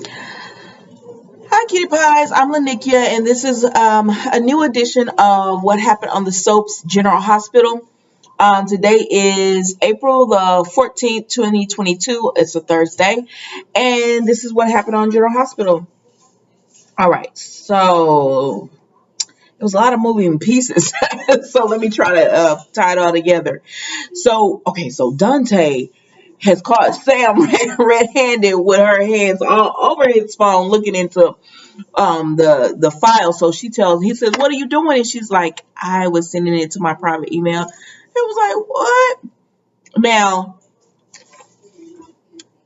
Hi, Kitty Pies. I'm Lanikia, and this is a new edition of What Happened on the Soaps General Hospital. Today is April the 14th, 2022. It's a Thursday, and this is what happened on General Hospital. All right, so it was a lot of moving pieces. So let me try to tie it all together. So Dante has caught Sam red-handed with her hands all over his phone looking into the file. So he says, "What are you doing?" And she's like, "I was sending it to my private email." It was like, what? Now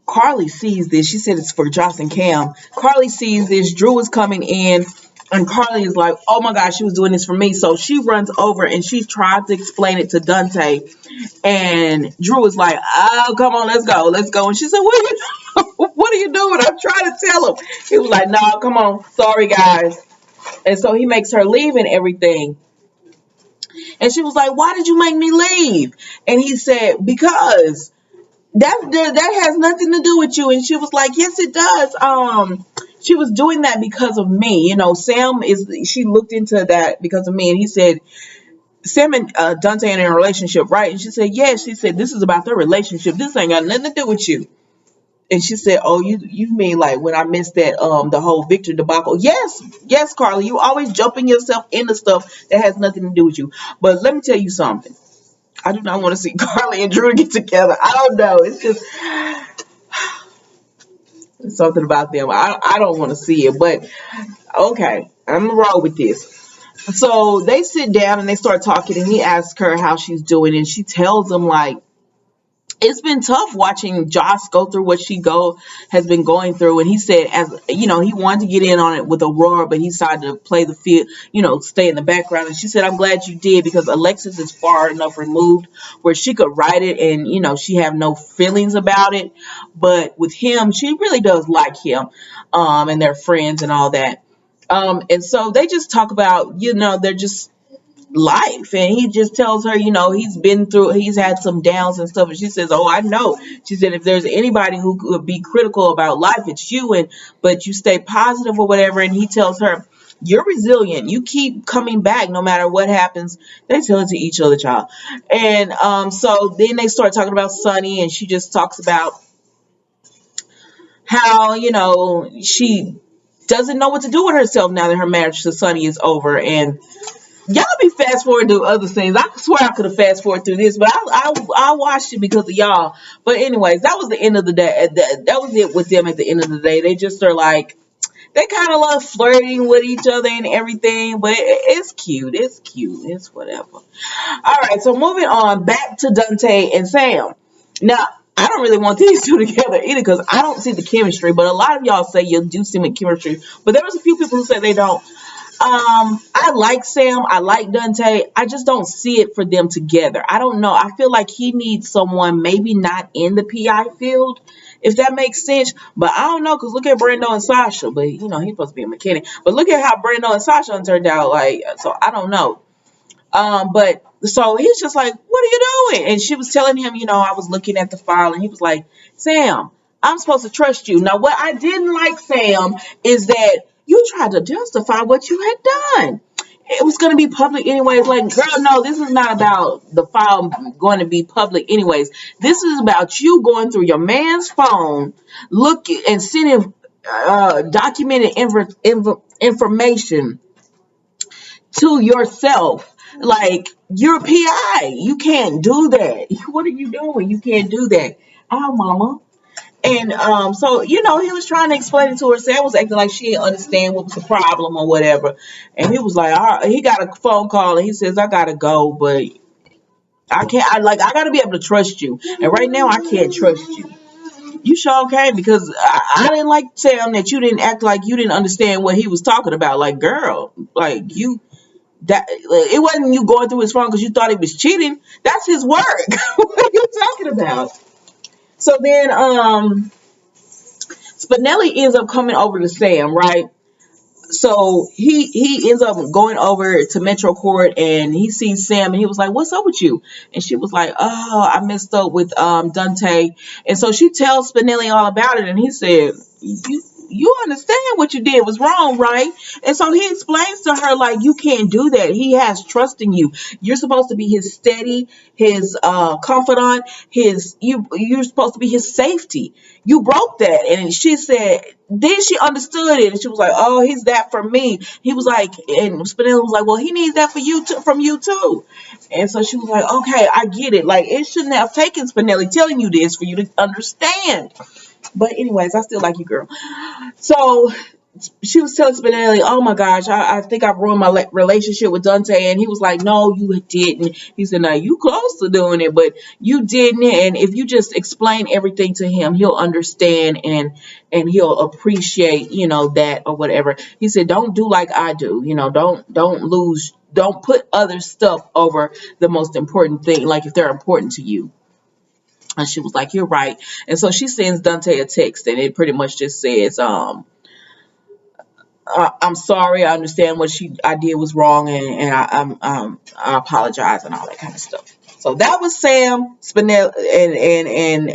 Carly sees this. She said it's for Joss and Cam. Carly sees this. Drew is coming in, and Carly is like, "Oh my gosh, she was doing this for me." So she runs over and she tries to explain it to Dante, and Drew is like, "Oh, come on, let's go." And she said, "What are you, what are you doing?" I'm trying to tell him. He was like, "No, come on, sorry guys." And so he makes her leave and everything. And she was like, "Why did you make me leave?" And he said, "Because that has nothing to do with you." And she was like, "Yes, it does. She was doing that because of me. Sam she looked into that because of me." And he said, "Sam and Dante are in a relationship, right?" And she said, "Yes." She said, "This is about their relationship. This ain't got nothing to do with you." And she said, "Oh, you mean like when I missed that the whole Victor debacle?" Yes, Carly, you always jumping yourself into stuff that has nothing to do with you. But let me tell you something. I do not want to see Carly and Drew get together. I don't know. It's just something about them. I don't want to see it, but okay, I'm gonna roll with this. So they sit down and they start talking, and he asks her how she's doing, and she tells him like it's been tough watching Joss go through what she has been going through. And he said, as you know, he wanted to get in on it with Aurora, but he decided to play the field, stay in the background. And she said, "I'm glad you did, because Alexis is far enough removed where she could write it and she have no feelings about it. But with him, she really does like him, and they're friends and all that." And so they just talk about, they're just life, and he just tells her, he's had some downs and stuff. And she says, "Oh, I know." She said, "If there's anybody who could be critical about life, it's you, and but you stay positive or whatever." And he tells her, "You're resilient, you keep coming back no matter what happens." They tell it to each other, child. And so then they start talking about Sonny, and she just talks about how she doesn't know what to do with herself now that her marriage to Sonny is over. And y'all be fast forward to other things. I swear I could have fast forward through this, but I watched it because of y'all. But anyways, that was the end of the day. That was it with them at the end of the day. They just are like, they kind of love flirting with each other and everything, but it's cute. It's cute. It's whatever. All right, so moving on back to Dante and Sam. Now, I don't really want these two together either because I don't see the chemistry, but a lot of y'all say you do see the chemistry. But there was a few people who say they don't. I like Sam. I like Dante. I just don't see it for them together. I don't know. I feel like he needs someone maybe not in the PI field, if that makes sense. But I don't know, because look at Brando and Sasha. But, he's supposed to be a mechanic. But look at how Brando and Sasha turned out. Like, so I don't know. But so he's just like, "What are you doing?" And she was telling him, "I was looking at the file." And he was like, "Sam, I'm supposed to trust you." Now, what I didn't like, Sam, is that you tried to justify what you had done. It was going to be public anyways. Like, girl, no, this is not about the file going to be public anyways. This is about you going through your man's phone, looking and sending documented information to yourself. Like, you're a PI. You can't do that. What are you doing? You can't do that. Ow, mama. And so, he was trying to explain it to her. Sam was acting like she didn't understand what was the problem or whatever. And he was like, all right, he got a phone call and he says, "I gotta go, but I can't, I gotta be able to trust you. And right now I can't trust you." You sure can, because I didn't like, Sam, that you didn't act like you didn't understand what he was talking about. Like, girl, like that it wasn't you going through his phone because you thought he was cheating. That's his work. What are you talking about? So then Spinelli ends up coming over to Sam, right? So he ends up going over to Metro Court, and he sees Sam, and he was like, "What's up with you?" And she was like, "Oh, I messed up with Dante." And so she tells Spinelli all about it, and he said, you understand what you did was wrong, right? And so he explains to her, like, you can't do that. He has trust in you. You're supposed to be his steady, his confidant, you're supposed to be his safety. You broke that. And she said, then she understood it, and she was like, oh, he's that for me. He was like, and Spinelli was like, well, he needs that for you too, from you too. And so she was like, okay, I get it. Like, it shouldn't have taken Spinelli telling you this for you to understand. But anyways, I still like you, girl. So she was telling Spinelli, oh my gosh, I think I've ruined my relationship with Dante. And he was like, no, you didn't. He said, now you close to doing it, but you didn't. And if you just explain everything to him, he'll understand, and he'll appreciate, that or whatever. He said, don't do like I do. Don't put other stuff over the most important thing, like if they're important to you. And she was like, you're right. And so she sends Dante a text, and it pretty much just says, I'm sorry. I understand what I did was wrong, and I apologize and all that kind of stuff. So that was Sam, Spinelli,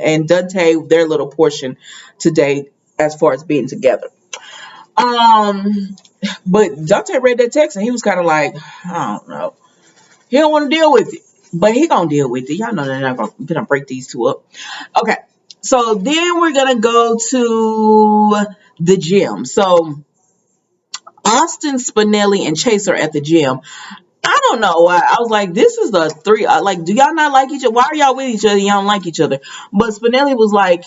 and Dante, their little portion today as far as being together. But Dante read that text, and he was kind of like, I don't know. He don't want to deal with it, but he gonna deal with it. Y'all know they're not gonna break these two up. Okay, so then we're gonna go to the gym. So Austin, Spinelli, and Chase are at the gym. I don't know why. I was like, this is the three. Like, do y'all not like each other? Why are y'all with each other? Y'all don't like each other. But Spinelli was like,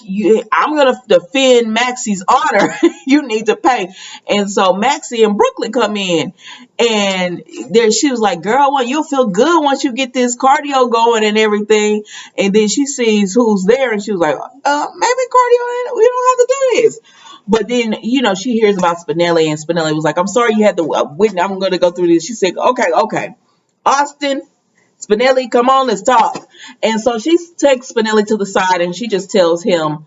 I'm going to defend Maxie's honor. You need to pay. And so Maxie and Brooklyn come in. And there she was like, girl, you'll feel good once you get this cardio going and everything. And then she sees who's there. And she was like, maybe cardio, we don't have to do this. But then, she hears about Spinelli, and Spinelli was like, I'm sorry you had to witness. I'm going to go through this. She said, okay. Austin, Spinelli, come on, let's talk. And so she takes Spinelli to the side, and she just tells him,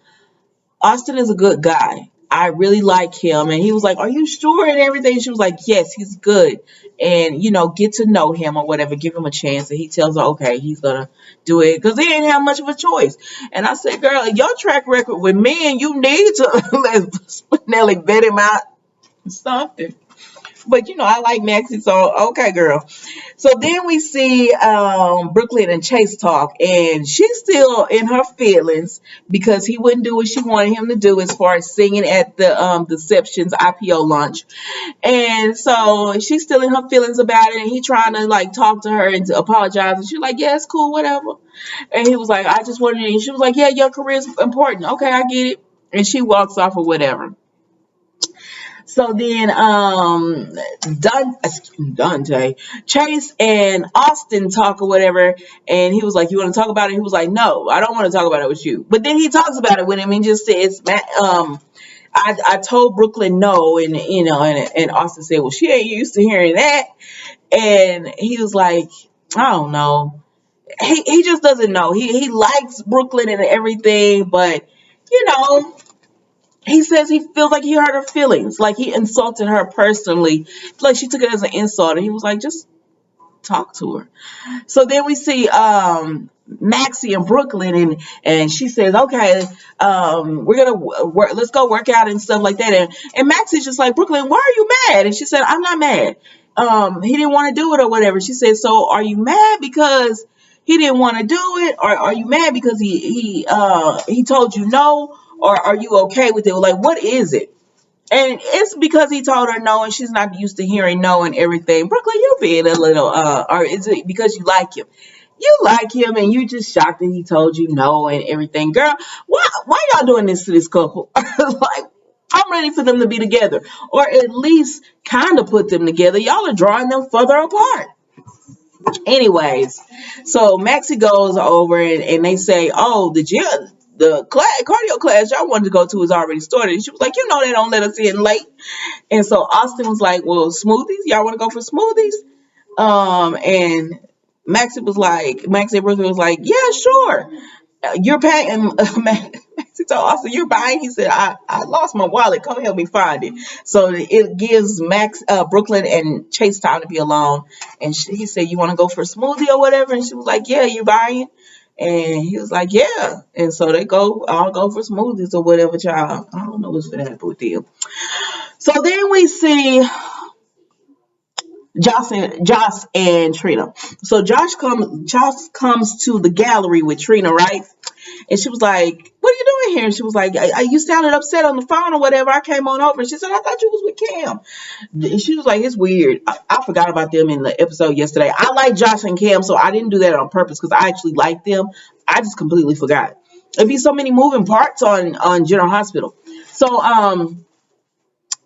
Austin is a good guy. I really like him. And he was like, are you sure and everything? She was like, yes, he's good. And, get to know him or whatever. Give him a chance. And he tells her, okay, he's going to do it because he didn't have much of a choice. And I said, girl, your track record with men, you need to let Spinelli vet him out something. But, I like Maxie, so okay, girl. So then we see Brooklyn and Chase talk, and she's still in her feelings because he wouldn't do what she wanted him to do as far as singing at the Deceptions IPO launch. And so she's still in her feelings about it, and he trying to like talk to her and to apologize. And she's like, yeah, it's cool, whatever. And he was like, I just wanted to, and she was like, yeah, your career is important. Okay, I get it. And she walks off or whatever. So then Dante, Chase, and Austin talk or whatever, and he was like, you want to talk about it? He was like, no, I don't want to talk about it with you. But then he talks about it with him and just says, I told Brooklyn no, and and Austin said, well, she ain't used to hearing that. And he was like, I don't know. He just doesn't know. He likes Brooklyn and everything, but he says he feels like he hurt her feelings, like he insulted her personally, like she took it as an insult, and he was like, just talk to her. So then we see Maxie and Brooklyn, and she says, okay, we're gonna let's go work out and stuff like that. And Maxie's just like, Brooklyn, why are you mad? And she said, I'm not mad. He didn't want to do it or whatever. She said, so are you mad because he didn't want to do it, or are you mad because he told you no, or are you okay with it? Like, what is it? And it's because he told her no, and she's not used to hearing no and everything. Brooklyn, you being a little, or is it because you like him? You like him, and you just shocked that he told you no and everything. Girl, why y'all doing this to this couple? Like, I'm ready for them to be together, or at least kind of put them together. Y'all are drawing them further apart. Anyways, so Maxie goes over, and they say, oh, the cardio class y'all wanted to go to is already started. And she was like, they don't let us in late. And so Austin was like, well, smoothies, y'all want to go for smoothies? And Maxie and Brooklyn was like, yeah, sure. You're paying. And Maxie told Austin, you're buying. He said, I lost my wallet. Come help me find it. So it gives Brooklyn and Chase time to be alone. And he said, you want to go for a smoothie or whatever? And she was like, yeah, you buying? And he was like, yeah. And so they all go for smoothies or whatever, child. I don't know what's gonna happen with them. So then we see Josh and Trina. So Josh comes to the gallery with Trina, right? And she was like, what are you doing here? And she was like, you sounded upset on the phone or whatever. I came on over. And she said, I thought you was with Cam. And she was like, it's weird. I forgot about them in the episode yesterday. I like Josh and Cam, so I didn't do that on purpose because I actually like them. I just completely forgot. There'd be so many moving parts on General Hospital. So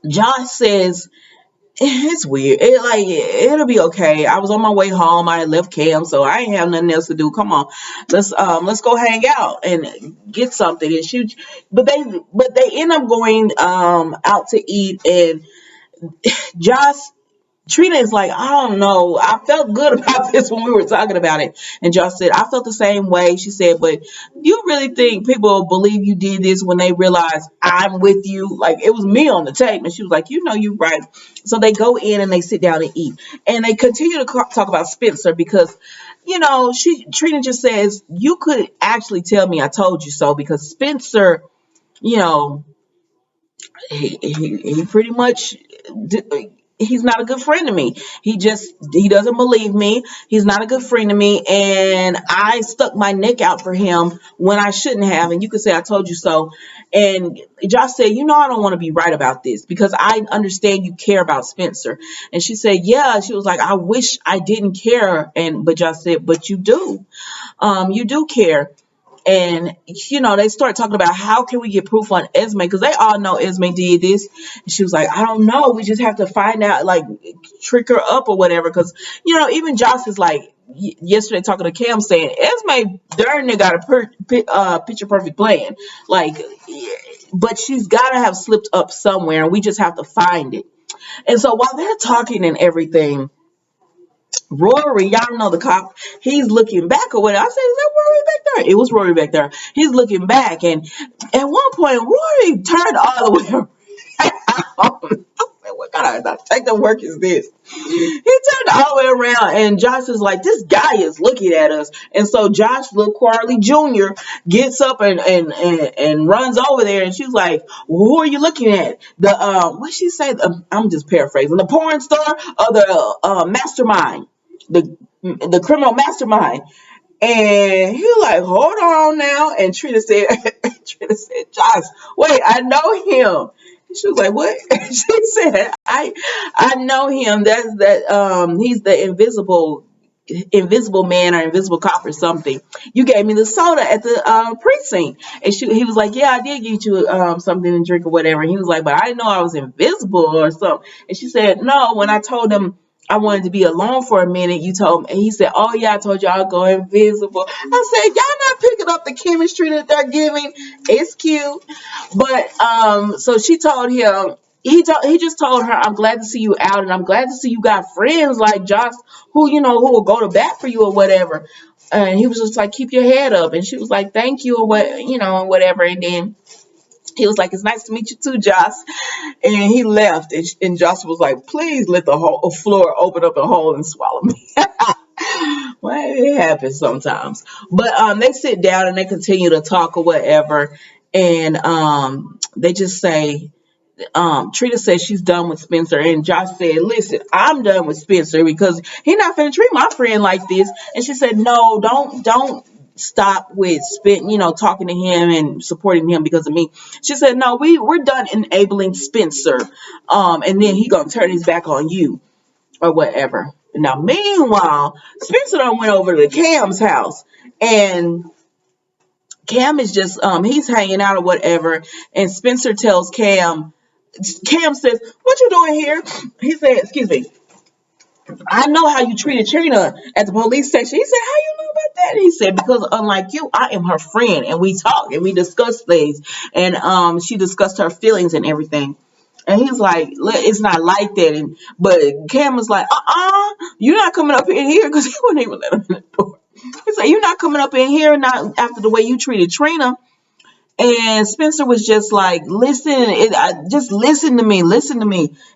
Josh says, it's weird. It'll be okay. I was on my way home. I had left Cam, so I ain't have nothing else to do. Come on, let's go hang out and get something and shoot. But they end up going out to eat, and Josh Trina is like, I don't know. I felt good about this when we were talking about it. And Josh said, I felt the same way. She said, but you really think people will believe you did this when they realize I'm with you? Like, it was me on the tape. And she was like, you're right. So they go in and they sit down and eat. And they continue to talk about Spenser because, Trina just says, you could actually tell me I told you so because Spenser, you know, he pretty much he's not a good friend to me. He doesn't believe me. He's not a good friend to me, and I stuck my neck out for him when I shouldn't have. And you could say I told you so. And Josh said, I don't want to be right about this because I understand you care about Spenser. And she said, yeah. She was like, I wish I didn't care. But Josh said, but you do. You do care. And they start talking about how can we get proof on Esme because they all know Esme did this. And she was like, I don't know, we just have to find out, like trick her up or whatever, because even Josh is like yesterday talking to Cam saying Esme darn near got a picture perfect plan, like, but she's got to have slipped up somewhere and we just have to find it. And so while they're talking and everything, Rory, y'all know the cop, he's looking back or whatever. I said, is that Rory back there? It was Rory back there. He's looking back, and at one point, Rory turned all the way around. I said, what kind of detective work is this? He turned all the way around, and Josh is like, this guy is looking at us. And so Josh, little Quarley Jr., gets up and runs over there, and she's like, well, who are you looking at? What she say? I'm just paraphrasing. The porn star or the mastermind? The criminal mastermind. And he was like, hold on now. And Trina said, Josh, wait, I know him. She was like, what? She said, I know him. He's the invisible man or invisible cop or something. You gave me the soda at the precinct. And he was like, yeah, I did get you something to drink or whatever. And he was like, but I didn't know I was invisible or something. And she said, no, when I told him I wanted to be alone for a minute, you told me. And he said, oh yeah, I told you I'll go invisible. I said, y'all not picking up the chemistry that they're giving. It's cute. But so she told him, he just told her, I'm glad to see you out, and I'm glad to see you got friends like Josh who will go to bat for you or whatever. And he was just like, keep your head up. And she was like, thank you or whatever. And then he was like, it's nice to meet you too, Josh. And he left. And Josh was like, please let the whole floor open up a hole and swallow me. Well, it happens sometimes. But they sit down and they continue to talk or whatever. And they just say, Trina says she's done with Spenser, and Josh said, listen, I'm done with Spenser because he's not finna treat my friend like this. And she said, no, don't stop with talking to him and supporting him because of me. She said, no, we're done enabling Spenser, and then he gonna turn his back on you or whatever. Now meanwhile, Spenser done went over to Cam's house, and Cam is just he's hanging out or whatever, and Spenser tells Cam says, what you doing here? He said, excuse me, I know how you treated Trina at the police station. He said, how you know about that? He said, because unlike you, I am her friend, and we talk and we discuss things. And she discussed her feelings and everything. And he's like, it's not like that. But Cam was like, you're not coming up in here, because he wouldn't even let him in the door. He's like, you're not coming up in here, not after the way you treated Trina. And Spenser was just like, just listen to me.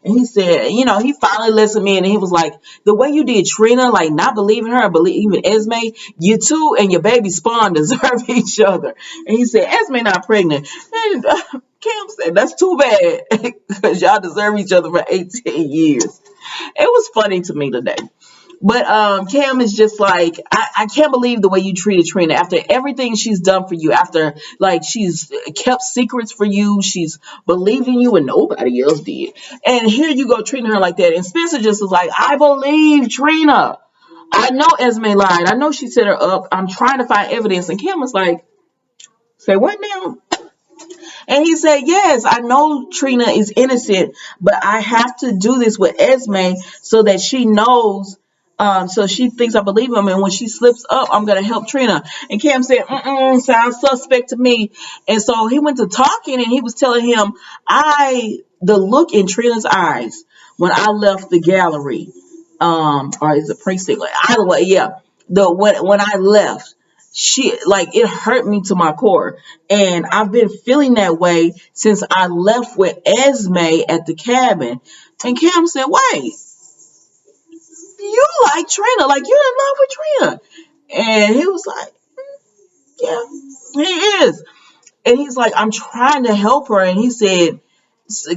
And he said, he finally listened to me, and he was like, the way you did Trina, like not believing her, believing Esme, you two and your baby spawn deserve each other. And he said, Esme not pregnant. And Cam said, that's too bad, because y'all deserve each other for 18 years. It was funny to me today. But Cam is just like, I can't believe the way you treated Trina after everything she's done for you, after like she's kept secrets for you, she's believed in you and nobody else did. And here you go treating her like that. And Spenser just was like, I believe Trina. I know Esme lied. I know she set her up. I'm trying to find evidence. And Cam was like, say what now? And he said, yes, I know Trina is innocent, but I have to do this with Esme so that she knows, so she thinks I believe him. And when she slips up, I'm going to help Trina. And Cam said, sounds suspect to me. And so he went to talking, and he was telling him, the look in Trina's eyes when I left the gallery, or is it precinct? Like, either way, yeah. When I left, she like it hurt me to my core, and I've been feeling that way since I left with Esme at the cabin. And Cam said, wait, you like Trina, like you're in love with Trina? And he was like, yeah, he is. And he's like, I'm trying to help her. And he said,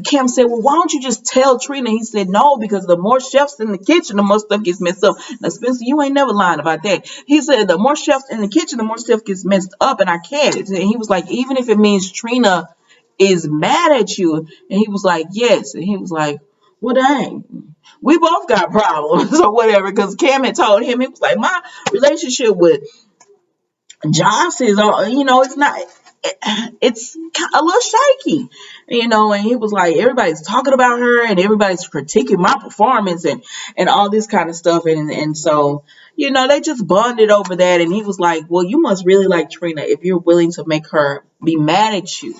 Cam said, well, why don't you just tell Trina? He said, no, because the more chefs in the kitchen, the more stuff gets messed up. Now, Spenser, you ain't never lying about that. He said, the more chefs in the kitchen, the more stuff gets messed up, and I can't. And he was like, even if it means Trina is mad at you. And he was like, yes. And he was like, well, dang, we both got problems or whatever. Because Cam had told him, he was like, my relationship with Josh is, it's not, it's a little shaky, and he was like, everybody's talking about her and everybody's critiquing my performance and all this kind of stuff. And so, they just bonded over that. And he was like, well, you must really like Trina if you're willing to make her be mad at you,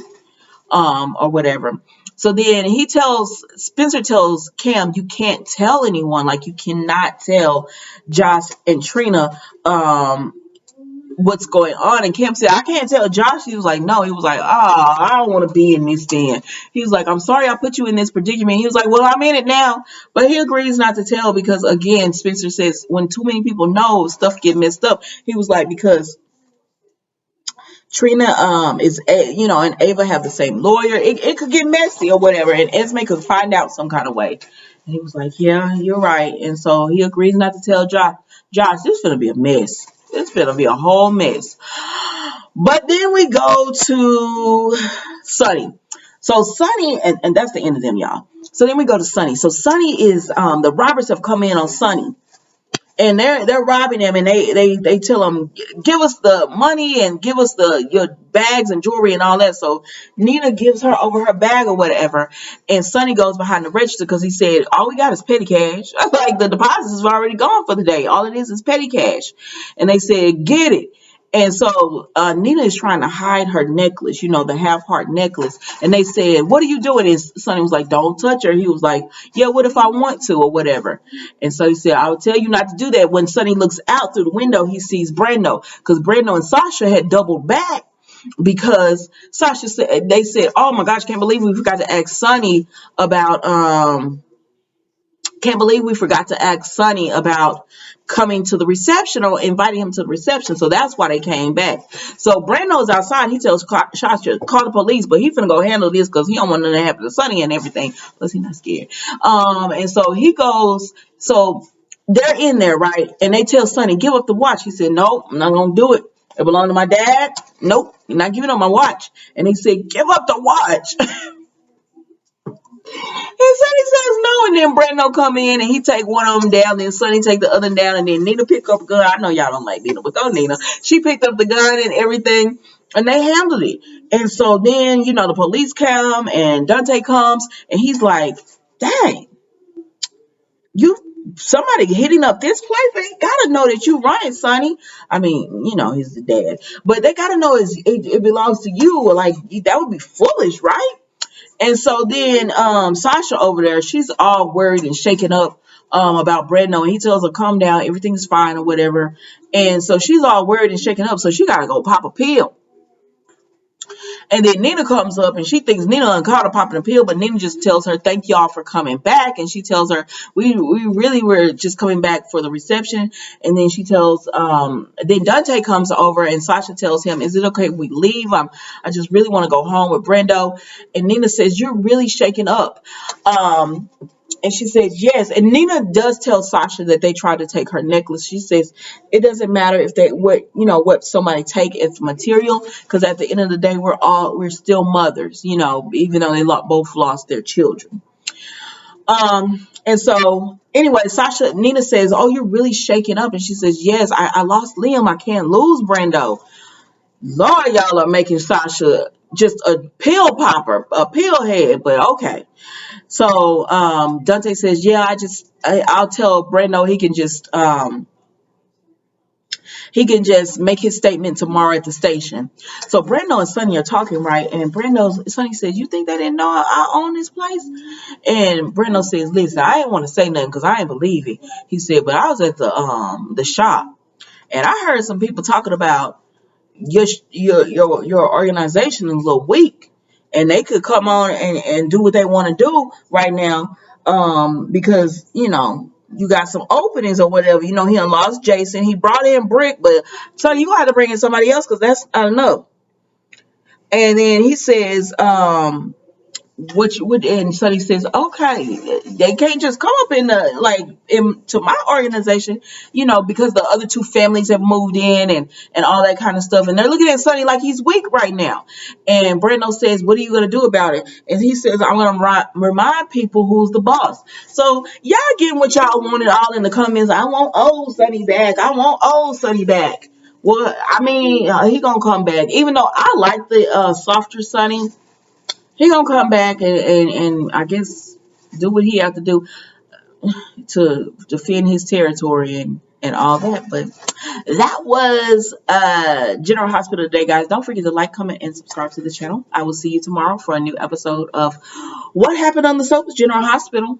or whatever. So then Spenser tells Cam, you can't tell anyone, like you cannot tell Josh and Trina, what's going on. And Cam said, I can't tell Josh. He was like, no. He was like, I don't want to be in this den. He was like, I'm sorry I put you in this predicament. He was like, well, I'm in it now. But he agrees not to tell because, again, Spenser says when too many people know, stuff get messed up. He was like, because Trina and Ava have the same lawyer. It could get messy or whatever, and Esme could find out some kind of way. And he was like, yeah, you're right. And so he agrees not to tell Josh. Josh, this is gonna be a mess. It's gonna be a whole mess. But then we go to Sonny. So Sonny, and that's the end of them, y'all. So then we go to Sonny. So Sonny is the robbers have come in on Sonny, and they're robbing him, and they tell him, give us the money and give us your bags and jewelry and all that. So Nina gives her over her bag or whatever, and Sonny goes behind the register because he said, all we got is petty cash. Like the deposits is already gone for the day, all it is petty cash. And they said, get it. And so Nina is trying to hide her necklace, the half-heart necklace. And they said, what are you doing? And Sonny was like, don't touch her. He was like, yeah, what if I want to or whatever? And so he said, I will tell you not to do that. When Sonny looks out through the window, he sees Brando, because Brando and Sasha had doubled back because Sasha said, they said, oh my gosh, can't believe we forgot to ask Sonny about coming to the reception or inviting him to the reception. So that's why they came back. So Brando's outside. He tells Sasha, call the police, but he's finna go handle this because he don't want nothing to happen to Sonny and everything. Plus he's not scared. And so he goes, so they're in there, right? And they tell Sonny, give up the watch. He said, no, I'm not gonna do it. It belonged to my dad. Nope, you're not giving up my watch. And he said, give up the watch. And Sonny says no, and then Brando come in and he take one of them down, then Sonny take the other down, and then Nina pick up a gun. I know y'all don't like Nina, but go Nina. She picked up the gun and everything, and they handled it. And so then, the police come and Dante comes and he's like, dang, somebody hitting up this place, they gotta know that you running, Sonny. I mean, he's the dad, but they gotta know it belongs to you, or like that would be foolish, right? And so then Sasha over there, she's all worried and shaken up about Brando. And he tells her, calm down, everything's fine or whatever. And so she's all worried and shaken up. So she got to go pop a pill. And then Nina comes up and she thinks Nina and Carter popping a pill, but Nina just tells her, thank y'all for coming back. And she tells her, we really were just coming back for the reception. And then she tells, then Dante comes over and Sasha tells him, is it okay if we leave? I just really want to go home with Brando. And Nina says, you're really shaken up. And she says, yes. And Nina does tell Sasha that they tried to take her necklace. She says, it doesn't matter if they, what somebody take as material, because at the end of the day, we're still mothers, even though they both lost their children. And so anyway, Nina says, oh, you're really shaken up. And she says, yes, I lost Liam. I can't lose Brando. Lord, y'all are making Sasha just a pill popper, a pill head, but okay. So Dante says, yeah, I'll tell Brando he can just make his statement tomorrow at the station. So Brando and Sonny are talking, right? And Sonny says, you think they didn't know I own this place? And Brando says, listen, I didn't want to say nothing because I didn't believe it. He said, but I was at the shop and I heard some people talking about your organization is a little weak, and they could come on and do what they want to do right now, because you got some openings or whatever. He done lost Jason. He brought in Brick, but so you gonna have to bring in somebody else because that's not enough. And then he says, and Sonny says, okay, they can't just come up into my organization, because the other two families have moved in and all that kind of stuff, and they're looking at Sonny like he's weak right now. And Brando says, what are you going to do about it? And he says, I'm going to remind people who's the boss. So y'all getting what y'all wanted all in the comments. I want old Sonny back. I want old Sonny back. Well, I mean, he gonna come back, even though I like the softer Sonny. He gonna come back and I guess do what he have to do to defend his territory and all that. But that was General Hospital today, guys. Don't forget to like, comment, and subscribe to the channel. I will see you tomorrow for a new episode of What Happened on the Soaps General Hospital.